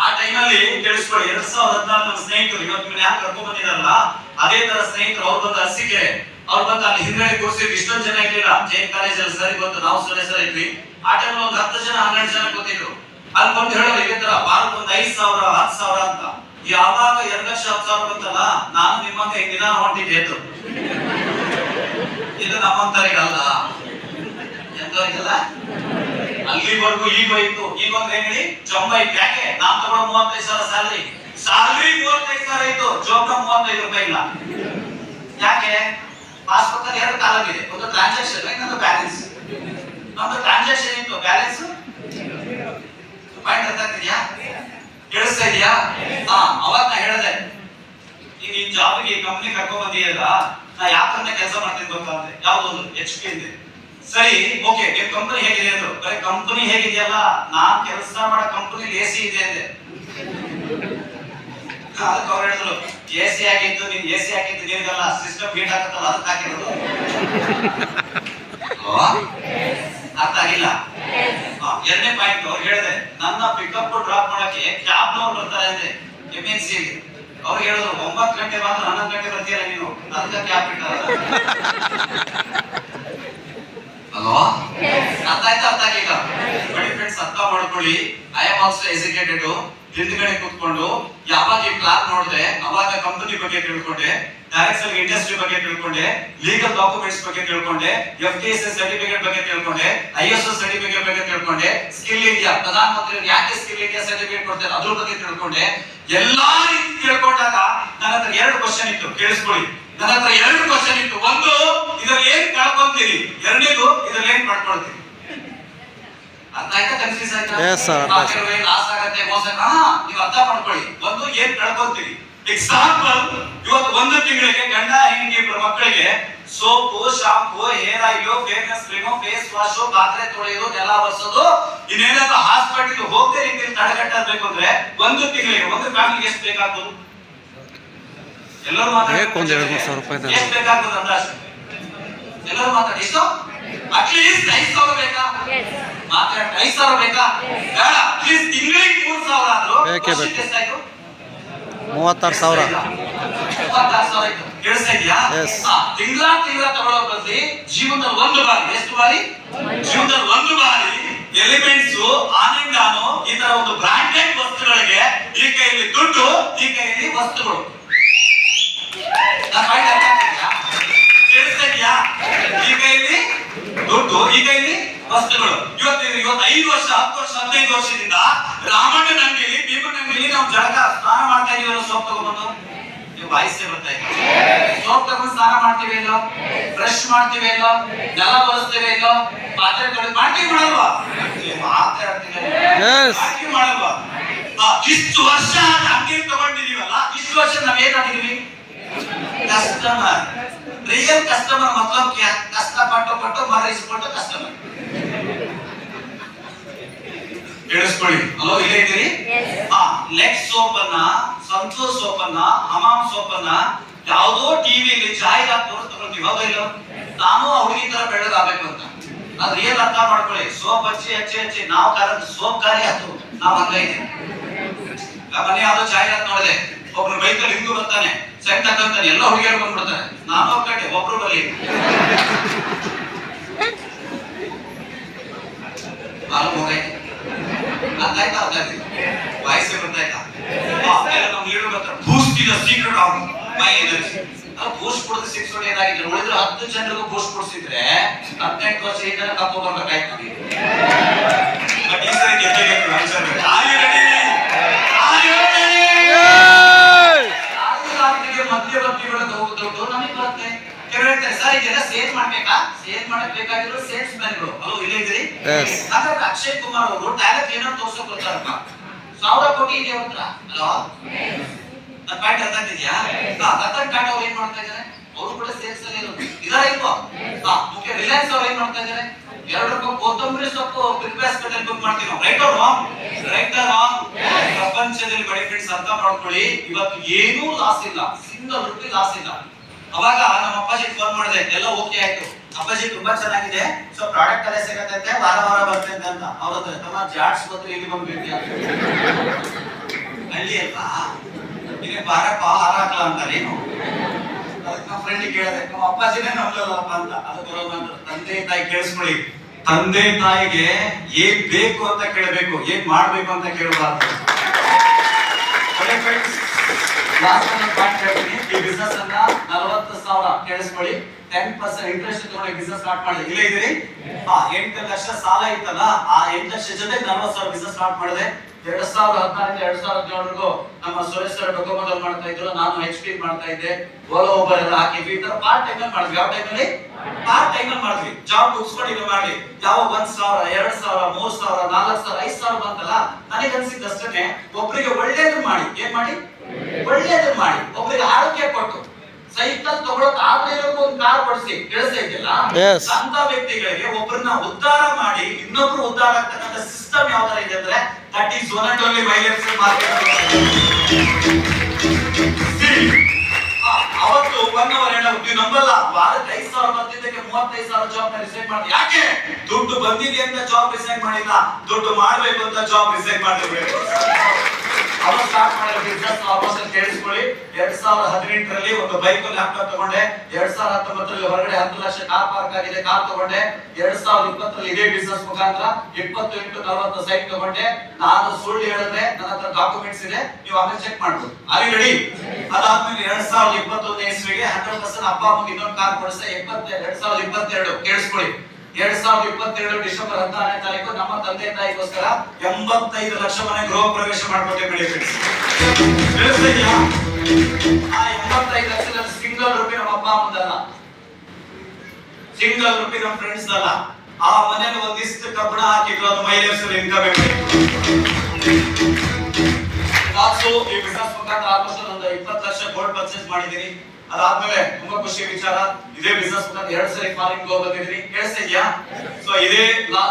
ಆ ಟೈಮಲ್ಲಿ ಕೇಳಿಸ್ಕೊಳ್ಳಿ, 2014 ನಮ್ಮ ಸ್ನೇಹಿತರು ಇವತ್ತು ನೀವು ಯಾರು ಕರ್ಕೊಂಡ್ ಬಂದಿರಲ್ಲ, ಅದೇ ತರ ಸ್ನೇಹಿತರು ಅವ್ರು ಬಂದು ಅರಸೀಕೆರೆ, ಅವ್ರು ಬಂದು ಅಲ್ಲಿ ಹಿಂದ್ಗಡೆ ಕೂರಿಸಿದ್ರು. ಇಷ್ಟೊಂದು ಜನ ಇರ್ಲಿಲ್ಲ ಜೈನ್ ಕಾಲೇಜಲ್ಲಿ, ಸರಿ ಗೊತ್ತು, ನಾವು ಸರ್ ಇದ್ವಿ. ಆ ಟೈಮಲ್ಲಿ ಒಂದು 10 ಜನ 12 ಜನ ಗೊತ್ತಿದ್ರು. ಅಲ್ಲಿ ಬಂದು ಹೇಳೋದು ಇದೇ ತರ ವಾರಕ್ಕೆ ಒಂದು 5,000 10,000 ಅಂತ. ಯಾವಾಗ 2,10,000 ಬಂತಲ್ಲ, ನಾನು ನಿಮ್ಮಂತೆ ದಿನ ಹೊಂಟಿದ್ದೆ ಎದ್ದು. ಇದು ನಮ್ಮಂತರಿಗಲ್ಲ, ಎಂತವರಿಗಲ್ಲ. ಅಲ್ಲಿವರೆಗೂ ಈಗ ಇತ್ತು, ಈಗ ಒಂದು ಹೇಳಿ ಜಂಬ ಇತ್ತು. ಯಾಕೆ? ನಾನ್ ತಗೊಳ್ಳೋ 35,000 ಸ್ಯಾಲರಿ 35,000 ಇತ್ತು, ಜೋಬ್ನ 35 ರೂಪಾಯಿ ಇಲ್ಲ. ಯಾಕೆ? ಪಾಸ್ಬುಕ್ ಅಲ್ಲಿ 2 ಕಾಲಮ್ ಇದೆ, ಒಂದು ಟ್ರಾನ್ಸಾಕ್ಷನ್, ಇನ್ನೊಂದು ಬ್ಯಾಲೆನ್ಸ್. ನಮ್ದು ಟ್ರಾನ್ಸಾಕ್ಷನ್ ಇತ್ತು, ಬ್ಯಾಲೆನ್ಸ್ ಪಾಯಿಂಟ್ ಅರ್ಥ ಆಗ್ತಿದ್ಯಾ? ಕೇಳಿಸ್ತಾ ಇದೆಯಾ? ಅವಾಗ ನಾ ಹೇಳಿದೆ, ಈ ಜಾಬ್ಗೆ ಈ ಕಂಪ್ನಿ ಕರ್ಕೊಂಡ್ ಬಂದಿಯಲ್ಲ, ನಾ ಯಾವ ಕಂಪ್ನಿ ಕೆಲಸ ಮಾಡ್ತೀನಿ ಗೊತ್ತಾ ಅಂದ್ರೆ, ಯಾವ್ದು? HP ಇದೆ. ಸರಿ, ಓಕೆ, ನಿಮ್ ಕಂಪನಿ ಹೇಗಿದೆ ಅಂದ್ರು. ಬರೀ ಕಂಪನಿ ಹೇಗಿದೆಯಲ್ಲ, ನಾನ್ ಕೆಲಸ ಮಾಡೋ ಕಂಪನಿ AC ಇದೆ ಅಂದೆ. ಅದಕ್ಕೆ ಅವ್ರು ಹೇಳಿದ್ರು, AC ಆಗಿದ್ದು ನೀನ್ AC ಹಾಕಿದ್ದು ನಿನಗಲ್ಲ, ಸಿಸ್ಟಮ್ ಹೀಟ್ ಆಗತ್ತಲ್ಲ ಅದಕ್ಕೆ ಹಾಕಿರೋದು. ಅರ್ಥ ಆಗಿಲ್ಲ? ಎರಡನೇ ಪಾಯಿಂಟ್ ಅವ್ರು ಹೇಳಿದೆ, ನನ್ನ ಪಿಕಪ್ ಡ್ರಾಪ್ ಮಾಡಕ್ಕೆ ಕ್ಯಾಬ್ನವ್ರು ಬರ್ತಾರೆ ಅಂದೆ MNC ಗೆ. ಅವ್ರು ಹೇಳಿದ್ರು 9 ಗಂಟೆ ಮಾತ್ರ 11 ಗಂಟೆ ಬರ್ತೀಯಲ್ಲ ನೀನು, ಅದಕ್ಕೆ ಕ್ಯಾಬ್ ಬಿಟ್ಟಾರ. ಅಲ್ವಾ? ಅರ್ಥ ಆಯ್ತಾ? ಅರ್ಥ ಆಗಿಲ್ಲ? ಬಡಿ ಫ್ರೆಂಡ್ಸ್, ಅರ್ಥ ಮಾಡ್ಕೊಳ್ಳಿ. I am also educated. ಹಿಂದ್ಗಡೆ ಕೂತ್ಕೊಂಡು ಯಾವಾಗ ಈ ಪ್ಲಾನ್ ನೋಡಿದೆ ಅವಾಗ ಕಂಪನಿ ಬಗ್ಗೆ ತಿಳ್ಕೊಂಡೆ, ಡೈರೆಕ್ಟ್ ಇಂಡಸ್ಟ್ರಿ ಬಗ್ಗೆ ತಿಳ್ಕೊಂಡೆ, ಲೀಗಲ್ ಡಾಕ್ಯುಮೆಂಟ್ಸ್ ಬಗ್ಗೆ ತಿಳ್ಕೊಂಡೆ, FTSA ಸರ್ಟಿಫಿಕೇಟ್ ಬಗ್ಗೆ ತಿಳ್ಕೊಂಡೆ, ISO ಸರ್ಟಿಫಿಕೇಟ್ ಬಗ್ಗೆ ತಿಳ್ಕೊಂಡೆ, ಸ್ಕಿಲ್ ಇಂಡಿಯಾ ಪ್ರಧಾನ ಮಂತ್ರಿ ಯಾಕೆ ಸ್ಕಿಲ್ ಇಂಡಿಯಾ ಸರ್ಟಿಫಿಕೇಟ್ ಕೊಡ್ತಾರೆ ಅದ್ರ ಬಗ್ಗೆ ತಿಳ್ಕೊಂಡೆ. ಎಲ್ಲಾ ರೀತಿ ತಿಳ್ಕೊಂಡಾಗ ನನ್ನ ಹತ್ರ 2 ಕ್ವಶನ್ ಇತ್ತು, ಕೇಳಿಸ್ಕೊಳ್ಳಿ. ನನ್ನ ಹತ್ರ 2 ಕ್ವಶನ್ ಇತ್ತು. ಒಂದು, ಇದ್ರಲ್ಲಿ ಏನ್ ಕಳ್ಕೊಂತೀರಿ, ಎರಡನೇದು ಇದ್ರಲ್ಲಿ ಏನ್ ಪಡ್ಕೊಳ್ತೀರಿ. ಅರ್ಥ ಆಯ್ತಾ? ಕನ್ಫ್ಯೂಸ್ ಆಯ್ತಾ? ಲಾಸ್ ಆಗತ್ತೆ, ಮೋಸ. ನೀವು ಅರ್ಥ ಮಾಡ್ಕೊಳ್ಳಿ. ಒಂದು, ಏನ್ ಕಳ್ಕೊಂತೀರಿ. ಎಕ್ಸಾಂಪಲ್, ಇವತ್ತು 1 ತಿಂಗಳಿಗೆ ಗಂಡ ಹೆಂಡತಿ ಇಬ್ಬರು ಮಕ್ಕಳಿಗೆ soap, shampoo, hair oil, fairness cream, face wash, ಪಾತ್ರೆ ತೊಳೆಯೋದು, ನೆಲ ಒರೆಸೋದು, ಇನ್ನೇನಾದ್ರೂ ಹಾಸ್ಪಿಟಲ್ ಹೋಗದೆ ರೀತಿಯಲ್ಲಿ ತಡೆಗಟ್ಟಬೇಕು ಅಂದ್ರೆ 1 ತಿಂಗಳಿಗೆ ಒಂದು ಫ್ಯಾಮಿಲಿಗೆ ಎಷ್ಟು ಬೇಕಾಗ್ಬೋದು? ಎಲ್ಲರೂ ಮಾತಾಡಿ ಎಷ್ಟು ಬೇಕಾಗ್ಬೋದು ಅಂದಾಜು? ಎಲ್ಲರೂ ಮಾತಾಡಿ. ಎಷ್ಟು? ಅಟ್ಲೀಸ್ಟ್ 5,000 ಬೇಕಾ? ಮಾತಾಡ 5,000 ಬೇಕಾ? ಬೇಡ, ಅಟ್ಲೀಸ್ಟ್ ತಿಂಗಳಿಗೆ 3,000 ಆದ್ರೂ ಎಷ್ಟಾಯ್ತು? 36,000. 36,000 ಆಯ್ತು. ಕೇಳಿಸ್ತಾ ಇದೆಯಾ? ತಿಂಗಳ ತಗೊಳ್ಳೋ ಬದಲಿ ಜೀವನದಲ್ಲಿ 1 ಬಾರಿ, ಎಷ್ಟು ಬಾರಿ? ಜೀವನದಲ್ಲಿ 1 ಬಾರಿ ಎಲಿಮೆಂಟ್ಸ್, ಆನ್ ಅಂಡ್ ಆನ್, ಈ ತರ ಒಂದು ಬ್ರಾಂಡೆಡ್ ವಸ್ತುಗಳಿಗೆ ಈ ಕೈಯಲ್ಲಿ ದುಡ್ಡು, ಈ ಕೈಯಲ್ಲಿ ವಸ್ತುಗಳು. ಕೇಳಿಸ್ತಾ ಇದೆಯಾ? ಈ ಕೈಯಲ್ಲಿ ದುಡ್ಡು, ಈ ಕೈಯಲ್ಲಿ ವಸ್ತುಗಳು. ಇವತ್ತು 5 ವರ್ಷ, 10 ವರ್ಷ, 15 ವರ್ಷದಿಂದ ರಾಮಣ್ಣನ ಅಂಗಡಿಯಲ್ಲಿ, ಭೀಮನ ಅಂಗಡಿಯಲ್ಲಿ ನಾವು ಜಳಕ ಸ್ನಾನ ಮಾಡ್ತಾ ಇದೀವಲ್ಲ, ಸೋಪ್ ತಗೊಂಡ್ಬಂದು. ನೀವು ವಾಯ್ಸೇ ಬರ್ತಾ ಇದೆ. ಸೋಪ್ ತಗೊಂಡು ಸ್ನಾನ ಮಾಡ್ತೀವಿ ಇಲ್ಲೋ, ಬ್ರಷ್ ಮಾಡ್ತೀವಿ ಇಲ್ಲೋ, ನೆಲ ಒರೆಸ್ತೀವಿ ಇಲ್ಲೋ, ಪಾತ್ರೆ ತೊಳೆದು ಮಾಡ್ತೀವಿ ಮಾಡಲ್ವಾ? ಮಾತಾಡ್ತೀವಿ ಮಾಡಲ್ವಾ? ಇಷ್ಟು ವರ್ಷ ಅಂಗಡಿ ತಗೊಂಡಿದೀವಲ್ಲ, ಇಷ್ಟು ವರ್ಷ ನಾವೇನಾಗಿದೀವಿ? ಕಸ್ಟಮರ್. ರಿಯಲ್ ಕಸ್ಟಮರ್ मतलब क्या? ಕಷ್ಟಪಟ್ಟು ಮರೈಸ್ಕೊಂಡು ಕಸ್ಟಮರ್. ಕೇಳಿಸ್ಕೊಳ್ಳಿ. ಹಲೋ, ಇಲ್ಲೇ ಇದ್ದೀರಿ? ಲೆಕ್ಸ್ ಸೋಪ್ ಅನ್ನ, ಸಂತೋಷ್ ಸೋಪ್ ಅನ್ನ, ಹಮಾಮ್ ಸೋಪ್ ಅನ್ನ ಯಾವುದೋ ಟಿವಿಯಲ್ಲಿ ಜಾಹೀರಾತು ನೋಡಿ ತಗೊಳ್ತೀವಿ, ಹೌದಾ ಇಲ್ಲ? ನಾನು ಹುಡುಗಿ ತರ ಬೆಳಗಾಗಬೇಕು ಅಂತ. ಅದು ರಿಯಲ್ ಅರ್ಥ ಮಾಡ್ಕೊಳ್ಳಿ. ಸೋಪ್ ಹಚ್ಚಿ ನಾವು ಕಾಲದ ಸೋಪ್ ಖಾಲಿ ಆಯ್ತು, ನಾವು ಹಂಗ ಇದ್ದೀವಿ. ಮನೆ ಯಾವ್ದೋ ಜಾಹೀರಾತು ನೋಡಿದೆ, ಒಬ್ರು ಬೈಕಲ್ಲಿ ಹಿಂದೂ ಬರ್ತಾನೆ, ಸೆಂಟ್ ಹಾಕಂತಾನೆ, ಎಲ್ಲ ಹುಡುಗಿಯರು ಬಂದ್ಬಿಡ್ತಾರೆ. ನಾನು ಹೋಗ್ಕಂಡೆ, ಒಬ್ರು ಬರಲಿ. ಅರ್ಥಾಯ್ತಾ? ವಾಯ್ಸೇ ಬರ್ತಾಯ್ತಾ? ನಮ್ಮ ಲೀಡರ್ ಬರ್ತಾರೆ, boost the secret of my energy. Boost ಕೊಡೋದು 6 ಹೊಡೆ ಏನಾಗಿದೆ, ಉಳಿದ್ರೆ 10 ಜನರಿಗೂ ಬೂಸ್ಟ್ ಕೊಡ್ಸಿದ್ರೆ 18 ವರ್ಷ ಇದನ್ನ ಕಪ್ಪು ಬರ್ಬೇಕಾಯ್ತು. ಬಟ್ ಈ ಸರಿ ಗೆದ್ದಬೇಕು. ಮಧ್ಯವರ್ತಿಗಳ ದುಡ್ಡು ನಮಗೆ ಬರುತ್ತೆ. ಕೆಲವರು ಹೇಳ್ತಾರೆ, ಸರ್ ಇದೆಲ್ಲ ಸೇಲ್ ಮಾಡ್ಬೇಕಾ? ಸೇಲ್ ಮಾಡಕ್ ಬೇಕಾಗಿರೋ ಸೇಲ್ಸ್ ಮ್ಯಾನ್ಗಳು. ಹಲೋ, ಇಲ್ಲೇ ಇದ್ರಿ? ಹಾಗಾದ್ರೆ ಅಕ್ಷಯ್ ಕುಮಾರ್ ಅವರು ಡೈರೆಕ್ಟ್ ಏನೋ ತೋರ್ಸೋಕ್ ಬರ್ತಾರಪ್ಪ, 1,000 ಕೋಟಿ ಇದೆ ಅವ್ರ ಹತ್ರ. ಹಲೋ, ನನ್ನ ಪಾಯಿಂಟ್ ಅರ್ಥ ಆಗ್ತಿದ್ಯಾ? ರತನ್ ಟಾಟಾ ಅವ್ರು ಏನ್ ಮಾಡ್ತಾ ಇದಾರೆ? ಅವರು ಕೂಡ ಸೇಲ್ಸ್ ಅಲ್ಲಿ ಇದಾರ ಇಲ್ವಾ? ಮುಖ್ಯ ರಿಲಯನ್ಸ್ ಅವ್ರು ಏನ್ ಮಾಡ್ತಾ ಇದಾರೆ? 2 ರೂಪಾಯಿ ಕೊತ್ತಂಬರಿ ಸೊಪ್ಪು ಪ್ರಿಪೇರ್ ಬುಕ್ ಮಾಡ್ತೀವಿ ನಾವು. Right or wrong? Right or wrong? ಪ್ರಪಂಚದಲ್ಲಿ ಬಡಿ ಫ್ರೆಂಡ್ಸ್ ಅರ್ಥ ಮಾಡ್ಕೊಳ್ಳಿ, ಇವತ್ತು ಏನೂ ಲಾಸ್ ಇಲ್ಲ, ಸಿಂಗಲ್ ರೂಪಾಯಿ ಲಾಸ್ ಇಲ್ಲ. ಅವಾಗ ನಮ್ಮ ಅಪ್ಪಾಜಿ ಫೋನ್ ಮಾಡಿದೆ, ಎಲ್ಲ ಓಕೆ ಆಯ್ತು, ಅಪ್ಪಾಜಿ ತುಂಬಾ ಚೆನ್ನಾಗಿದೆ, ಸೊ ಪ್ರಾಡಕ್ಟ್ ಎಲ್ಲ ಸಿಗತ್ತೆ, ವಾರ ಬರ್ತೈತೆ ಅಂತ. ಅವ್ರ ಹತ್ರ ತಮ್ಮ ಜಾಡ್ಸ್ ಬಂದ್ರೆ ಇಲ್ಲಿ ಬಂದ್ಬಿಟ್ಟು ಹಳ್ಳಿ ಅಲ್ವಾ, ಈಗ ಬಾರಪ್ಪ ಹಾರ ಹಾಕ್ಲ ಅಂತಾರೇನು? ಅದಕ್ಕೆ ನಮ್ಮ ಫ್ರೆಂಡ್ ಕೇಳಿದೆ, ನಮ್ಮ ಅಪ್ಪಾಜಿನೇ ನಂಬಲಲ್ಲಪ್ಪ ಅಂತ. ಅದಕ್ಕೆ ತಂದೆ ತಾಯಿ ಕೇಳಿಸ್ಕೊಳ್ಳಿ, ತಂದೆ ತಾಯಿಗೆ ಏನ್ ಬೇಕು ಅಂತ ಕೇಳಬೇಕು, ಏನ್ ಮಾಡ್ಬೇಕು ಅಂತ ಕೇಳಬಾರ್ದು. ಈ ಬಿಸ್ನೆಸ್ ಅನ್ನ 40,000 ಕೇಳಿಸ್ಕೊಳ್ಳಿ, 10% ಇಂಟ್ರೆಸ್ಟ್ ತಗೊಂಡು ಬಿಸ್ನೆಸ್ ಸ್ಟಾರ್ಟ್ ಮಾಡಿದೆ. ಇಲ್ಲೇ ಇದ್ದೀರಿ? 8 ಲಕ್ಷ ಸಾಲ ಇತ್ತಲ್ಲ, ಆ 8 ಲಕ್ಷ ಜೊತೆ 40,000 ಬಿಸ್ನೆಸ್ ಸ್ಟಾರ್ಟ್ ಮಾಡಿದೆ. 2014 2017 ನಮ್ಮ ಸುರೇಶ್ ಸರ್ ಡೊಕೊಮೊದಲ್ಲಿ ಮಾಡ್ತಾ ಇದ್ರು, ನಾನು HP ಮಾಡ್ತಾ ಇದ್ದೆ, ಓಲೋ ಓಬರ್ ಎಲ್ಲ ಹಾಕಿದ್ವಿ. ಈ ತರ ಪಾರ್ಟ್ ಟೈಮ್ ಅಲ್ಲಿ ಮಾಡಿದ್ವಿ. ಯಾವ ಟೈಮಲ್ಲಿ? ಪಾರ್ಟ್ ಟೈಮ್ ಅಲ್ಲಿ ಮಾಡಿದ್ವಿ. ಜಾಬ್ ಮುಗಿಸ್ಕೊಂಡು ಮಾಡಿ ಯಾವ 1,000 2,000 3,000 4,000 5,000 ಬಂತಲ್ಲ, ನನಗೆ ಅನ್ಸಿದ್ದಷ್ಟೇ ಒಬ್ಬರಿಗೆ ಒಳ್ಳೇದು ಮಾಡಿ. ಏನ್ ಮಾಡಿ? ಒಳ್ಳೇದು ಮಾಡಿ. ಒಬ್ಬರಿಗೆ ಆರೋಗ್ಯ ಕೊಟ್ಟು ಸೈಕಲ್ ತಗೊಳಕ್ ಆಗದೆ ಇರೋರ್ಗೂ ಒಂದು ಕಾರ್ ಕೊಡಿಸಿ. ಕೇಳಿಸ್ತಾ ಇದೆಯಲ್ಲ? ಅಂತ ವ್ಯಕ್ತಿಗಳಿಗೆ ಒಬ್ಬರನ್ನ ಉದ್ಧಾರ ಮಾಡಿ ಇನ್ನೊಬ್ರು ಉದ್ಧಾರ ಆಗ್ತಕ್ಕಂಥ ಸಿಸ್ಟಮ್ ಯಾವ ತರ ಇದೆ ಅಂದ್ರೆ, that is one and only my life market. ಅವತ್ತು 1 ಅವರ್ ಹೇಳೋದು ನೀವು ನಂಬಲ್ಲ, ವಾರಕ್ಕೆ 5,000 ಬರ್ತಿದ್ದಕ್ಕೆ 35,000 ಜಾಬ್ ರಿಸೈನ್ ಮಾಡಿ. ಯಾಕೆ? ದುಡ್ಡು ಬಂದಿದೆ ಅಂತ ಜಾಬ್ ರಿಸೈನ್ ಮಾಡಿಲ್ಲ, ದುಡ್ಡು ಮಾಡ್ಬೇಕು ಅಂತ ಜಾಬ್ ರಿಸೈನ್ ಮಾಡಿರ್ಬೇಕು. ಅವರು ಸ್ಟಾರ್ಟ್ ಮಾಡಿರೋ ಬಿಸ್ನೆಸ್ ಆಲ್ಮೋಸ್ಟ್ ಕೇಳಿಸ್ಕೊಳ್ಳಿ. 2018ರಲ್ಲಿ ಒಂದು ಬೈಕ್ ಲ್ಯಾಪ್ಟಾಪ್ ತಗೊಂಡೆ. 2019ರಲ್ಲಿ ಹೊರಗಡೆ 10 ಲಕ್ಷ ಕಾರ್ ಪಾರ್ಕ್ ಆಗಿದೆ, ಕಾರ್ ತಗೊಂಡೆ. 2020ರಲ್ಲಿ ಇದೇ ಬಿಸ್ನೆಸ್ ಮುಖಾಂತರ 20 into 40 ಸೈಟ್ ತಗೊಂಡೆ. ನಾನು ಸುಳ್ಳು ಹೇಳಿದ್ರೆ ನನ್ನ ಹತ್ರ ಡಾಕ್ಯುಮೆಂಟ್ಸ್ ಇದೆ, ನೀವು ಆಮೇಲೆ ಚೆಕ್ ಮಾಡ್ಬೋದು. ಅಲ್ಲಿ ರೆಡಿ. ಅದಾದ್ಮೇಲೆ 2021 ಇಸ್ವಿಗೆ 100% ಅಪ್ಪ ಅಮ್ಮಗೆ ಇನ್ನೊಂದು ಕಾರ್ ಕೊಡಿಸ್ದೆ. 2022 ಕೇಳಿಸ್ಕೊಳ್ಳಿ, 2022 ಡಿಸೆಂಬರ್ 16ನೇ ತಾರೀಕು ನಮ್ಮ ತಂದೆ ತಾಯಿಗೋಸ್ಕರ 85 ಲಕ್ಷ ಮನೆ ಗೃಹ ಪ್ರವೇಶ ಮಾಡ್ಕೊಟ್ಟೆ ಬೆಳಿ ಫ್ರೆಂಡ್ಸ್. ಆ 85 ಲಕ್ಷದಲ್ಲಿ ಸಿಂಗಲ್ ರೂಪಾಯಿ ನಮ್ಮ ಅಪ್ಪ ಅಮ್ಮದಲ್ಲ, ಸಿಂಗಲ್ ರೂಪಾಯಿ ನಮ್ಮ ಫ್ರೆಂಡ್ಸ್ ಅಲ್ಲ. ಆ ಮನೆಯಲ್ಲಿ ಒಂದಿಷ್ಟು ಕಬ್ಬಣ ಹಾಕಿದ್ರು, ಅದು ಮೈ ಲೈಫ್ ಇನ್ಕಮ್. ಆಲ್ಸೋ ಈ ಬಿಸಿನೆಸ್ ಮುಖಾಂತರ ಆಲ್ಮೋಸ್ಟ್ ಒಂದು 20 ಲಕ್ಷ ಗೋಲ್ಡ್ ಪರ್ಚೇಸ್ ಮಾಡಿದೀನಿ. ಅದಾದ್ಮೇಲೆ ತುಂಬಾ ಖುಷಿ ವಿಚಾರ, ಇದೇ ಬಿಸಿನೆಸ್ ಮುಖಾಂತರ 2 ಸರಿ ಫಾರಿನ್ ಹೋಗಿ ಬಂದಿದ್ದೀನಿ. ಕೇಳಿಸ್ತಾ ಇದೆಯಾ? ಸೊ ಇದೇ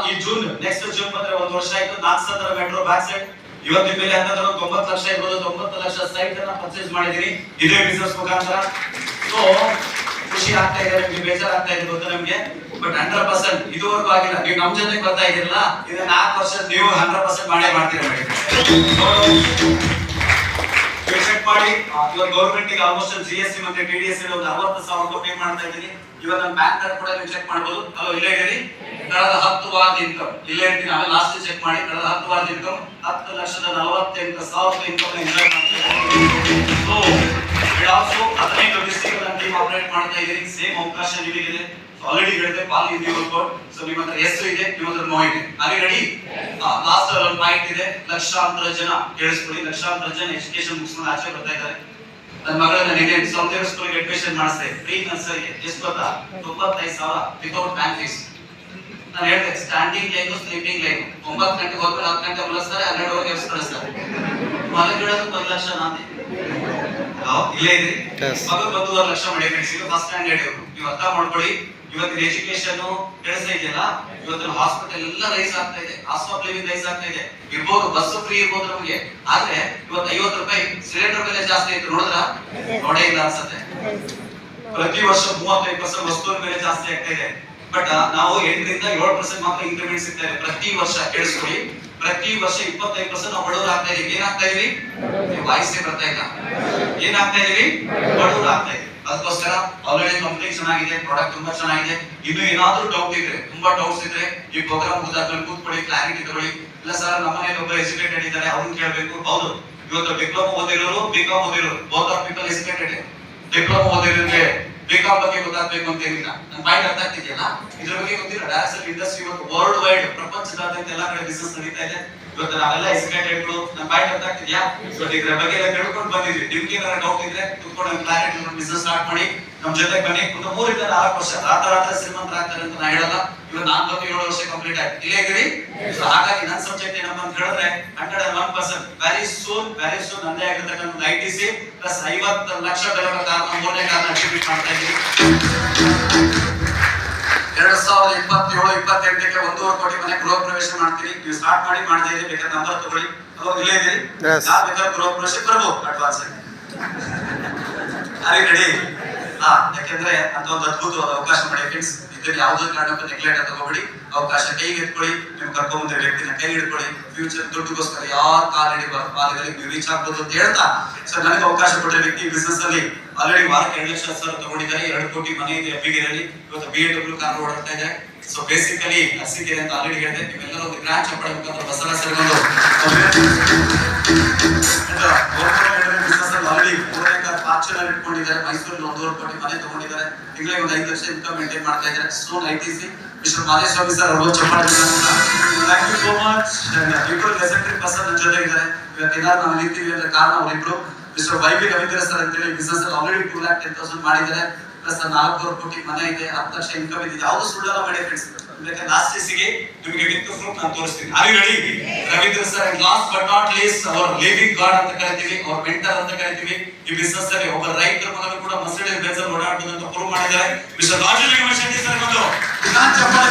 ಈ ಜೂನ್, ನೆಕ್ಸ್ಟ್ ಜೂನ್ ಬಂದ್ರೆ 1 ವರ್ಷ ಆಯ್ತು. 400 ಮೆಟ್ರೋ ಬ್ಯಾಕ್ ಸೈಡ್ ಇವತ್ತಿನ ಮೇಲೆ ಅಂತಂದ್ರೆ 90 ಲಕ್ಷ ಇರ್ಬೋದು, 90 ಲಕ್ಷ ಸೈಟ್ ಅನ್ನ ಪರ್ಚೇಸ್ ಮಾಡಿದೀನಿ ಇದೇ ಬಿಸಿನೆಸ್ ಮುಖಾಂತರ. ಸೊ ಖುಷಿ ಆಗ್ತಾ ಇದೆ, ನಿಮ್ಗೆ ಬೇಜಾರಾಗ್ತಾ ಇದೆ ಗೊತ್ತಾ ನಮ್ಗೆ, ಬಟ್ 100% ಇದುವರೆಗೂ ಆಗಿಲ್ಲ. ನೀವು ನಮ್ ಜೊತೆಗೆ ಬರ್ತಾ ಇದೀರಲ್ಲ, ಇದನ್ನ 4 ವರ್ಷ ನೀವು 100% ಮಾಡೇ ಮಾಡ್ತೀರಾ. ಚೆಕ್ ಮಾಡಿ. ಇವಾಗ ಗೌರ್ಮೆಂಟ್ ಗೆ ಆಲ್ಮೋಸ್ಟ್ GST ಮತ್ತೆ TDS ಒಂದು 60,000 ರೂಪಾಯಿ ಪೇ ಮಾಡ್ತಾ ಇದ್ದೀನಿ. ಇವಾಗ ನನ್ನ ಬ್ಯಾಂಕ್ ಕಾರ್ಡ್ ಕೂಡ ನೀವು ಚೆಕ್ ಮಾಡಬಹುದು. ಅಲ್ಲೋ ಇಲ್ಲೇ ಇದ್ದೀರಿ, ಕಳೆದ 10 ವಾರದ ಇನ್ಕಮ್ ಇಲ್ಲೇ ಇರ್ತೀನಿ. ಆಮೇಲೆ ಲಾಸ್ಟ್ ಚೆಕ್ ಮಾಡಿ, ಕಳೆದ 10 ವಾರದ ಇನ್ಕಮ್ 10,48,000 ಇನ್ಕಮ್ ಎಂಜಾಯ್ ಮಾಡ್ತಾ ಇದ್ದೀನಿ. ಸೊ ಆಲ್ಸೋ 15 ಡಿಸ್ಟ್ರಿಕ್ಟ್ ಅಲ್ಲಿ ಟೀಮ್ ಆಪರೇಟ್ ಮಾಡ್ತಾ ಇದ್ದೀನಿ. ಸೇಮ್ ಅವಕಾಶ ನಿಮಗಿದೆ. ಆಲ್ರೆಡಿ ಹೇಳಿದೆ, ಪಾಲ್ ಇದೆ ವರ್ಕೌಟ್. ಸೊ ನಿಮ್ಮ ಹತ್ರ ಎಷ್ಟು ಇದೆ, ನಿಮ್ಮ ಹತ್ರ ನೋ ಇದೆ. ಅಲ್ಲಿ ರೆಡಿ. ಲಾಸ್ಟ್ ಒಂದು ಪಾಯಿಂಟ್ ಇದೆ, ಲಕ್ಷಾಂತರ ಜನ ಕೇಳಿಸ್ಕೊಳ್ಳಿ, ಲಕ್ಷಾಂತರ ಜನ ಎಜುಕೇಶನ್ ಮುಗಿಸ್ಕೊಂಡು ಆಚೆ ಬರ್ತಾ ಇದ್ದಾರೆ. ನನ್ನ ಮಗಳನ್ನ ನಿನ್ನೆ ಸೌಂದರ್ಯ ಸ್ಕೂಲ್ಗೆ ಅಡ್ಮಿಷನ್ ಮಾಡಿಸಿದೆ. ಫ್ರೀ ನರ್ಸರಿಗೆ ಎಷ್ಟು ಗೊತ್ತಾ? 95,000 ವಿತೌಟ್ ಬ್ಯಾಂಕ್ ಫೀಸ್. ನಾನು ಹೇಳಿದೆ, ಸ್ಟ್ಯಾಂಡಿಂಗ್ ಲೈನು, ಸ್ಲೀಪಿಂಗ್ ಲೈನು. 9 ಗಂಟೆಗೆ ಹೋಗ್ತಾರೆ, 10 ಗಂಟೆ ಮಲಗಿಸ್ತಾರೆ, 12 ಎಬ್ಸ್ ಕಳಿಸ್ತಾರೆ. ಮಲಗಿಡೋದು 1 ಲಕ್ಷ ನಾನೇ ಇಲ್ಲೇ ಇದ್ರಿ. ಮಗಳು 1.5 ಲಕ್ಷ ಮಾಡಿ ಫ್ರೆಂಡ್ಸ್. ಈಗ ಫಸ್ಟ್ ಸ್ಟ್ಯಾಂಡರ್ಡ್ ಇವರು. ನೀವು ಅರ್ಥ ಮಾಡ್ಕೊಳ್ಳಿ, ಇವತ್ತಿನ ಎಜುಕೇಶನ್ ಕೇಳಿಸ್ತಾ ಇದೆಯಲ್ಲ, ಇವತ್ತಿನ ಹಾಸ್ಪಿಟಲ್ ಎಲ್ಲ ರೈಸ್ ಆಗ್ತಾ ಇದೆ, ಕಾಸ್ಟ್ ಆಫ್ ಲಿವಿಂಗ್ ರೈಸ್ ಆಗ್ತಾ ಇದೆ. ಇರ್ಬೋದು, ಬಸ್ ಫ್ರೀ ಇರ್ಬೋದು ನಮಗೆ, ಆದ್ರೆ ಇವತ್ತು 50 ರೂಪಾಯಿ ಸಿಲಿಂಡರ್ ಬೆಲೆ ಜಾಸ್ತಿ ಆಯ್ತು. ನೋಡಿದ್ರ? ನೋಡೇ ಇಲ್ಲ ಅನ್ಸುತ್ತೆ. ಪ್ರತಿ ವರ್ಷ 30-20% ವಸ್ತುವಿನ ಬೆಲೆ ಜಾಸ್ತಿ ಆಗ್ತಾ ಇದೆ. ಬಟ್ ನಾವು 8ರಿಂದ 7% ಮಾತ್ರ ಇನ್ಕ್ರಿಮೆಂಟ್ ಸಿಗ್ತಾ ಇದೆ ಪ್ರತಿ ವರ್ಷ. ಕೇಳಿಸ್ಕೊಳ್ಳಿ, ಪ್ರತಿ ವರ್ಷ 25% ನಾವು ಬಡವರು ಆಗ್ತಾ ಇದೀವಿ. ಏನಾಗ್ತಾ ಇದೀವಿ? ವಾಯ್ಸೇ ಬರ್ತಾ ಇಲ್ಲ. ಏನಾಗ್ತಾ ಇದೀವಿ? ಬಡವರು ಆಗ್ತಾ ಇದೀವಿ. ಅದಕ್ಕೋಸ್ಕರ ಆಲ್ರೆಡಿ ಕಂಪ್ನಿ ಚೆನ್ನಾಗಿದೆ, ಪ್ರಾಡಕ್ಟ್ ತುಂಬಾ ಚೆನ್ನಾಗಿದೆ. ಇನ್ನು ಏನಾದ್ರೂ ಡೌಟ್ ಇದ್ರೆ, ತುಂಬಾ ಡೌಟ್ಸ್ ಇದ್ರೆ ಈ ಪ್ರೋಗ್ರಾಮ್ ಮುಗಿದಾದ್ಮೇಲೆ ಕೂತ್ಕೊಳ್ಳಿ, ಕ್ಲಾರಿಟಿ ತಗೊಳ್ಳಿ. ಇಲ್ಲ ಸರ್ ನಮ್ಮನೇಲಿ ಒಬ್ಬ ಎಜುಕೇಟೆಡ್ ಇದ್ದಾರೆ, ಅವ್ರನ್ನ ಕೇಳಬೇಕು. ಹೌದು, ಇವತ್ತು ಡಿಪ್ಲೊಮಾ ಓದಿರೋರು, BCom ಓದಿರೋರು, both are people educated. Diploma ಓದಿರೋರಿಗೆ BCom ಬಗ್ಗೆ ಗೊತ್ತಾಗಬೇಕು ಅಂತ ಏನಿಲ್ಲ. ನನ್ನ ಪಾಯಿಂಟ್ ಅರ್ಥ ಆಗ್ತಿದೆಯಲ್ಲ? ಇದ್ರ ಬಗ್ಗೆ ಗೊತ್ತಿಲ್ಲ. ಡೈರೆಕ್ಟ್ ಇಂಡಸ್ಟ್ರಿ ಇವತ್ತು ವರ್ಲ್ಡ್ ವೈಡ್, ಪ್ರಪಂಚದಾದ್ಯಂತ ಎಲ್ಲಾ ಕಡೆ ಬಿಸಿನೆಸ್ ನಡೀತಾ ಇದೆ. ಇವತ್ತು ನಾವೆಲ್ಲ ಎಜುಕೇಟೆಡ್ಗಳು. ನನ್ನ ಪಾಯಿಂಟ್ ಅರ್ಥ ಆಗ್ತಿದ್ಯಾ? ಇದ್ರ ಬಗ್ಗೆ ಎಲ್ಲ ತಿಳ್ಕೊಂಡು ಬಂದಿದ್ವಿ. ನಿಮ್ಗೆ ಏನಾರ ಡೌಟ್ ಇದ್ರೆ ಕುತ್ಕೊಂಡು ಕ್ಲಾರಿಟಿ ಬಿಸಿನೆಸ್ ಸ್ಟಾರ್ಟ್ ಮಾಡಿ, ನಮ್ ಜೊತೆಗೆ ಬನ್ನಿ. ಒಂದು 3ರಿಂದ 4 ವರ್ಷ ರಾತ್ರಿ ಶ್ರೀಮಂತರಾಗ್ತಾರೆ ಅಂತ ನಾ ಹೇಳಲ್ಲ. ಇವಾಗ 47 ವರ್ಷ ಕಂಪ್ಲೀಟ್ ಆಯ್ತು. ಇಲ್ಲೇ ಇದ್ದೀರಿ. ಸೊ ಹಾಗಾಗಿ ನನ್ನ ಸಬ್ಜೆಕ್ಟ್ ಏನಪ್ಪ ಅಂತ ಹೇಳಿದ್ರೆ 101% ವೆರಿ ಸೂನ್ ನಂದೇ ಆಗಿರ್ತಕ್ಕಂಥ ಒಂದು ITC ಪ್ಲಸ್ 50 ಲಕ್ಷ ಬೆಲೆ ಕಾರಣ 3ನೇ ಕಾರಣ ಅಚೀವ್ಮೆಂಟ್ ಮಾಡ್ತಾ ಇದ್ದೀವಿ. 2027-28ಕ್ಕೆ 1.5 ಕೋಟಿ ಮನೆ ಗೃಹ ಪ್ರವೇಶ ಮಾಡ್ತೀನಿ. ನೀವು ಸ್ಟಾರ್ಟ್ ಮಾಡಿ ಮಾಡದೇ ಇದ್ರೆ ಬೇಕಾದ್ರೆ ನಂಬರ್ ತಗೊಳ್ಳಿ. ಅವಾಗ ಇಲ್ಲೇ ಇದ್ದೀರಿ, ಯಾರು ಬೇಕಾದ್ರೆ ಗೃಹ ಪ್ರವೇಶ ಬರ್ಬೋದು ಅಡ್ವಾನ್ಸ್ ಆಗಿ. ಅಲ್ಲಿ ರೆಡಿ. ಯಾಕೆಂದ್ರೆ ಅಂತ ಒಂದು ಅದ್ಭುತವಾದ ಅವಕಾಶ ಮಾಡಿ ಫ್ರೆಂಡ್ಸ್. ಇದನ್ನ ಯಾವುದೇ ಕಾರಣಕ್ಕೂ ನೆಗ್ಲೆಕ್ಟ್ ತಗೋಬೇಡಿ. ಅವಕಾಶ ಕೈಗೆ ಎತ್ಕೊಳ್ಳಿ, ನೀವು ಕರ್ಕೊಂಡ್ ಬಂದ ವ್ಯಕ್ತಿನ ಕೈ ಹಿಡ್ಕೊಳ್ಳಿ. ಫ್ಯೂಚರ್ ದುಡ್ಡುಗೋಸ್ಕರ ಯಾರ ಕಾಲಡಿ ಪಾಲಗಳಿಗೆ ನೀವು ರೀಚ್ ಆಗ್ಬೋದು ಅಂತ ಹೇಳ್ತಾ, ಸೊ ನನಗೆ ಅವಕಾಶ ಕೊಟ್ಟ ವ್ಯಕ್ತಿ ಬಿಸಿನೆಸ್ ಅಲ್ಲಿ ಆಲ್ರೆಡಿ ವಾರಕ್ಕೆ 2 ಲಕ್ಷ ಸಾವಿರ ತಗೊಂಡಿದ್ದಾರೆ. 2 ಕೋಟಿ ಮನೆ ಇದೆ ಅಬ್ಬಿಗೆರೆಯಲ್ಲಿ. ಇವತ್ತು BMW ಕಾರ್ ಓಡಾಡ್ತಾ ಇದೆ. ಸೊ ಬೇಸಿಕಲಿ ಅರಸೀಕೆರೆ ಅಂತ ಆಲ್ರೆಡಿ ಹೇಳಿದೆ. ನೀವೆಲ್ಲರೂ ಒಂದು ಗ್ರ್ಯಾಂಡ್ ಚಪ್ಪಾಳೆ ಮುಖಾಂತರ ಬಸವ ಸರ್ಗೊಂಡು ಬಿಸಿನೆಸ್ ಅಲ್ಲಿ ಆಲ್ರೆಡಿ 3 ಎಕರೆ ಪಾರ್ಚೆಲ್ ಇಟ್ಕೊಂಡಿದ್ದಾರೆ. ಮೈಸೂರಲ್ಲಿ 1.5 ಕೋಟಿ ಮನೆ ತಗೊಂಡಿದ್ದಾರೆ. ತಿಂಗಳಿಗೆ ಒಂದು 5 ಲಕ್ಷ ಇನ್ಕಮ್ ಮೇಂಟೈನ್ ಮಾಡ್ತಾ ಇದ್ದಾರೆ. ಸೋನ್ ITC ಮಿಸ್ಟರ್ ಮಾದೇಶ್ವರಿ ಸರ್ ಅವರು ಚಪ್ಪಾಳೆ. Thank you so much. ಇಬ್ಬರು ಲೆಸೆಂಟ್ರಿ ಪರ್ಸನ್ ನನ್ನ ಜೊತೆ ಇದ್ದಾರೆ. ಇವತ್ತು ಏನಾದ್ರು ನಾವು ನಿಂತೀವಿ ಅಂದ್ರೆ ಕಾರಣ ಅವರಿಬ್ರು. ಮಿಸ್ಟರ್ YB ರವೀಂದ್ರ ಸರ್ ಅಂತೇಳಿ ಬಿಸಿನೆಸ್ ಅಲ್ಲಿ ಆಲ್ರೆಡಿ 2,10,000 ಮಾಡಿದ್ದಾರೆ. ಪ್ಲಸ್ 4 ಕೋಟಿ ಮನೆ ಇದೆ, 10 ಲಕ್ಷ ಇನ್ಕಮ್ ಇದೆ. ಯಾವುದು ಸುಳ್ಳಲ್ಲ ಮಾಡಿ ಫ್ರೆಂಡ್ಸ್. ಬೇಕಾದ್ರೆ ಲಾಸ್ಟ್ ಗೆ ನಿಮಗೆ ವಿತ್ ಪ್ರೂಫ್ ನಾನು ತೋರಿಸ್ತೀನಿ. Are you ready? Ravindra sir and last but not least our living god ಅಂತ ಕರಿತೀವಿ, ಅವರ್ ಮೆಂಟರ್ ಅಂತ ಕರಿತೀವಿ. ಈ ಬಿಸಿನೆಸ್ ಅಲ್ಲಿ ಒಬ್ಬ ರೈತರ ಮಗನು ಕೂಡ ಮರ್ಸಿಡೀಸ್ ಬೆಂಜ್ ಅಲ್ಲಿ ಓಡಾಡ್ಬೋದು ಅಂತ ಪ್ರೂವ್ ಮಾಡಿದ್ದಾರೆ. ಮಿಸ್ಟರ್ ರಾಜು ಶೆಟ್ಟಿ ಸರ್ ಒಂದು ಚಪ್ಪಾಳೆ